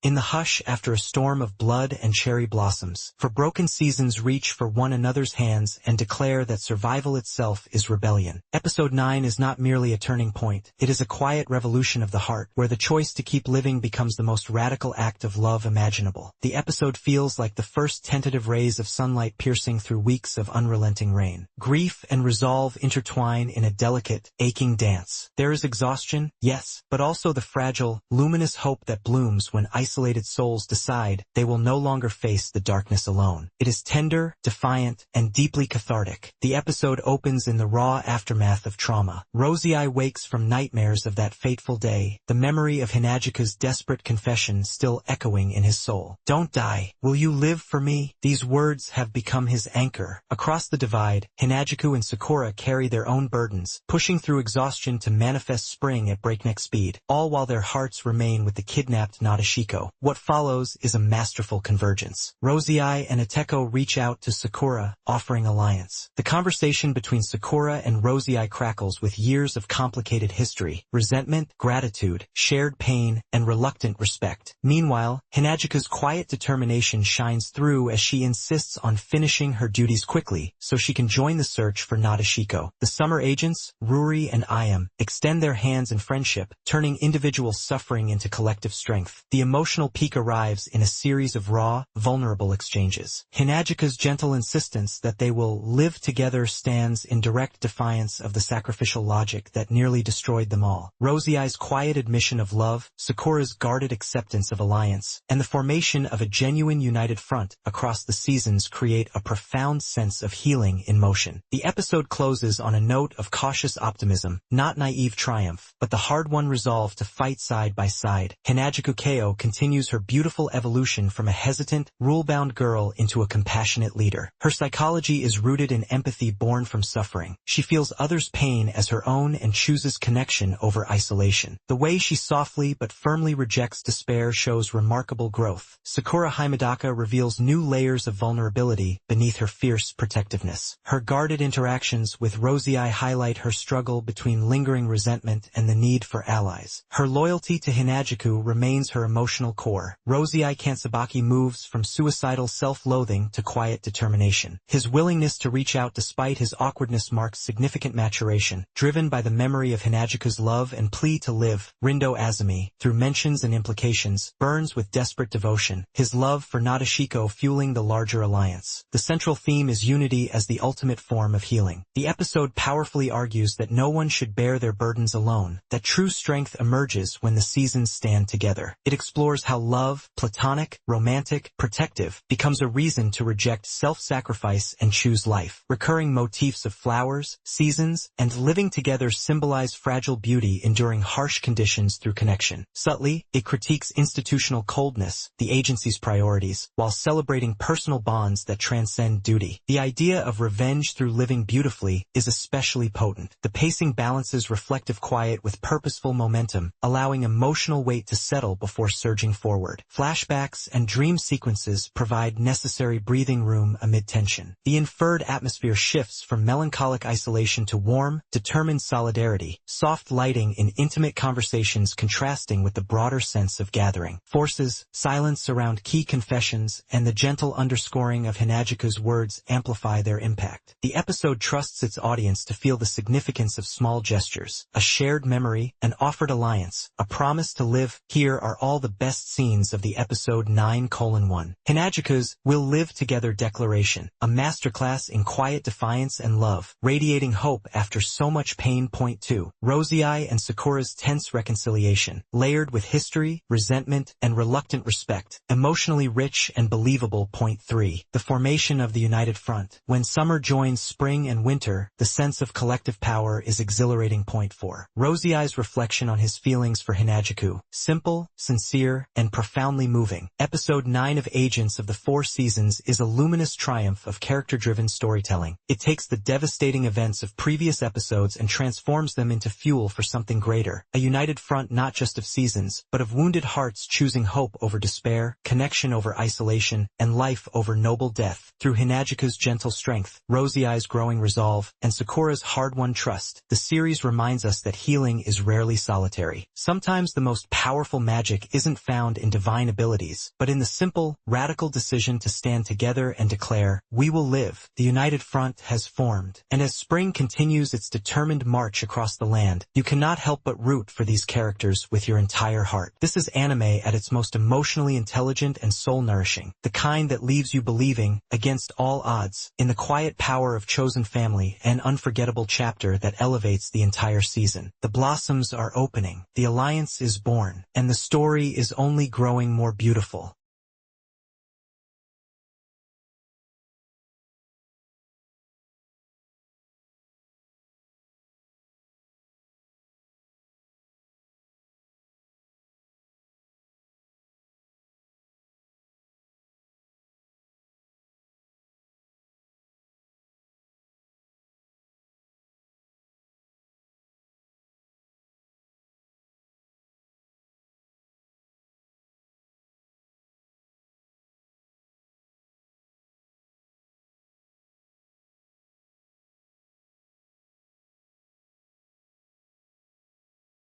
In the hush after a storm of blood and cherry blossoms, for broken seasons reach for one another's hands and declare that survival itself is rebellion. Episode 9 is not merely a turning point, it is a quiet revolution of the heart, where the choice to keep living becomes the most radical act of love imaginable. The episode feels like the first tentative rays of sunlight piercing through weeks of unrelenting rain. Grief and resolve intertwine in a delicate, aching dance. There is exhaustion, yes, but also the fragile, luminous hope that blooms when isolated souls decide they will no longer face the darkness alone. It is tender, defiant, and deeply cathartic. The episode opens in the raw aftermath of trauma. Rosei wakes from nightmares of that fateful day, the memory of Hinagika's desperate confession still echoing in his soul. "Don't die. Will you live for me?" These words have become his anchor. Across the divide, Hinagiku and Sakura carry their own burdens, pushing through exhaustion to manifest spring at breakneck speed, all while their hearts remain with the kidnapped Nadeshiko. What follows is a masterful convergence. Rosei and Ateko reach out to Sakura, offering alliance. The conversation between Sakura and Rosei crackles with years of complicated history, resentment, gratitude, shared pain, and reluctant respect. Meanwhile, Hinagika's quiet determination shines through as she insists on finishing her duties quickly so she can join the search for Nadeshiko. The summer agents, Ruri and Ayam, extend their hands in friendship, turning individual suffering into collective strength. The emotional peak arrives in a series of raw, vulnerable exchanges. Hinagika's gentle insistence that they will live together stands in direct defiance of the sacrificial logic that nearly destroyed them all. Rosei's quiet admission of love, Sakura's guarded acceptance of alliance, and the formation of a genuine united front across the seasons create a profound sense of healing in motion. The episode closes on a note of cautious optimism, not naive triumph, but the hard-won resolve to fight side by side. Hinagiku Keo continues her beautiful evolution from a hesitant, rule-bound girl into a compassionate leader. Her psychology is rooted in empathy born from suffering. She feels others' pain as her own and chooses connection over isolation. The way she softly but firmly rejects despair shows remarkable growth. Sakura Himadaka reveals new layers of vulnerability beneath her fierce protectiveness. Her guarded interactions with Rosei highlight her struggle between lingering resentment and the need for allies. Her loyalty to Hinagiku remains her emotional core. Rosei Kansabaki moves from suicidal self-loathing to quiet determination. His willingness to reach out despite his awkwardness marks significant maturation. Driven by the memory of Hinagiku's love and plea to live, Rindo Azumi, through mentions and implications, burns with desperate devotion, his love for Nadeshiko fueling the larger alliance. The central theme is unity as the ultimate form of healing. The episode powerfully argues that no one should bear their burdens alone, that true strength emerges when the seasons stand together. It explores how love, platonic, romantic, protective, becomes a reason to reject self-sacrifice and choose life. Recurring motifs of flowers, seasons, and living together symbolize fragile beauty enduring harsh conditions through connection. Subtly, it critiques institutional coldness, the agency's priorities, while celebrating personal bonds that transcend duty. The idea of revenge through living beautifully is especially potent. The pacing balances reflective quiet with purposeful momentum, allowing emotional weight to settle before surging forward. Flashbacks and dream sequences provide necessary breathing room amid tension. The inferred atmosphere shifts from melancholic isolation to warm, determined solidarity, soft lighting in intimate conversations contrasting with the broader sense of gathering. Forces, silence around key confessions, and the gentle underscoring of Hinagiku's words amplify their impact. The episode trusts its audience to feel the significance of small gestures, a shared memory, an offered alliance, a promise to live. Here are all the best scenes of the episode 9:1. Hinagiku's "We'll Live Together" declaration, a masterclass in quiet defiance and love, radiating hope after so much pain. Point 2. Rosei and Sakura's tense reconciliation, layered with history, resentment, and reluctant respect, emotionally rich and believable. Point 3. The formation of the united front. When summer joins spring and winter, the sense of collective power is exhilarating. Point 4. Rosei's reflection on his feelings for Hinagiku, simple, sincere, and profoundly moving. Episode 9 of Agents of the Four Seasons is a luminous triumph of character-driven storytelling. It takes the devastating events of previous episodes and transforms them into fuel for something greater, a united front not just of seasons, but of wounded hearts choosing hope over despair, connection over isolation, and life over noble death. Through Hinagiku's gentle strength, Rosei's growing resolve, and Sakura's hard-won trust, the series reminds us that healing is rarely solitary. Sometimes the most powerful magic isn't found in divine abilities, but in the simple, radical decision to stand together and declare, "We will live." The united front has formed, and as spring continues its determined march across the land, you cannot help but root for these characters with your entire heart. This is anime at its most emotionally intelligent and soul-nourishing, the kind that leaves you believing, against all odds, in the quiet power of chosen family, an unforgettable chapter that elevates the entire season. The blossoms are opening, the alliance is born, and the story is only growing more beautiful.